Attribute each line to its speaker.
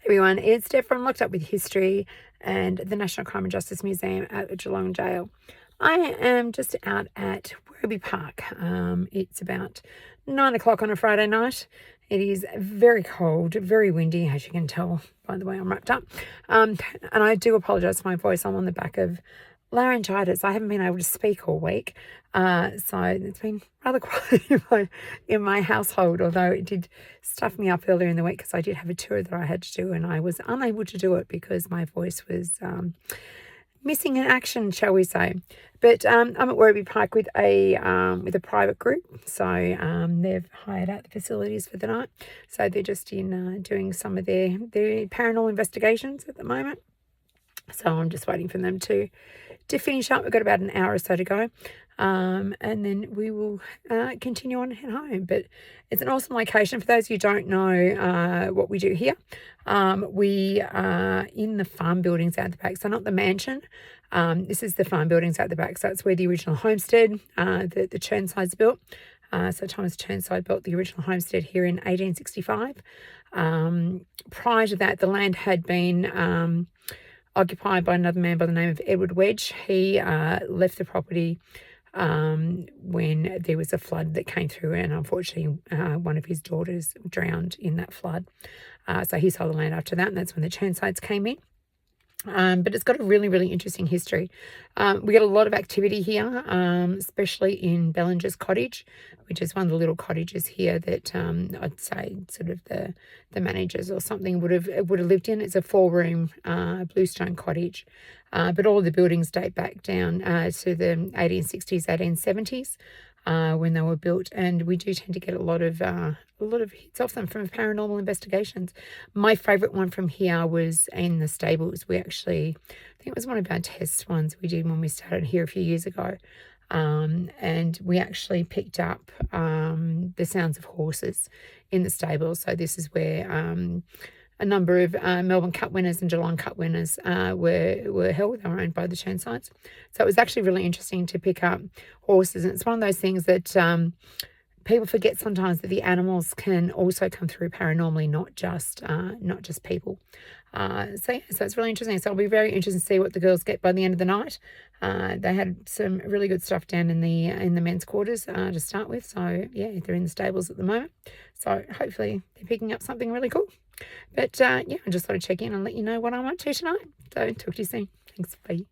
Speaker 1: Everyone, it's Steph from Locked Up with History and the National Crime and Justice Museum at the Geelong Jail. I am just out at Werribee Park. It's about 9 o'clock on a Friday night. It is very cold, very windy, as you can tell by the way I'm wrapped up. And I do apologise for my voice. I'm on the back of laryngitis. I haven't been able to speak all week. So it's been rather quiet in my household, although it did stuff me up earlier in the week because I did have a tour that I had to do and I was unable to do it because my voice was missing in action, shall we say. But I'm at Werribee Park with a private group, so they've hired out the facilities for the night. So they're just in doing some of their paranormal investigations at the moment. So I'm just waiting for them to finish up. We've got about an hour or so to go. And then we will continue on and head home. But it's an awesome location. For those of you who don't know what we do here, we are in the farm buildings out the back. So not the mansion. This is the farm buildings out the back. So that's where the original homestead, the Churnsides built. So Thomas Churnside built the original homestead here in 1865. Prior to that, the land had been occupied by another man by the name of Edward Wedge. He left the property when there was a flood that came through, and unfortunately one of his daughters drowned in that flood. So he sold the land after that, and that's when the Churnsides came in. But it's got a really, really interesting history. We get a lot of activity here, especially in Bellinger's cottage, which is one of the little cottages here that I'd say sort of the managers or something would have lived in. It's a 4-room bluestone cottage, but all of the buildings date back down to the 1860s, 1870s. When they were built, and we do tend to get a lot of hits off them from paranormal investigations. My favourite one from here was in the stables. I think it was one of our test ones we did when we started here a few years ago, and we actually picked up the sounds of horses in the stables. So this is where a number of Melbourne Cup winners and Geelong Cup winners were held. They were owned by the Churnsides. So it was actually really interesting to pick up horses. And it's one of those things that people forget sometimes, that the animals can also come through paranormally, not just people. So it's really interesting. So I'll be very interested to see what the girls get by the end of the night. They had some really good stuff down in the men's quarters to start with. So yeah, they're in the stables at the moment. So hopefully they're picking up something really cool. But yeah, I just thought I'd check in and let you know what I'm up to tonight. So talk to you soon. Thanks. Bye.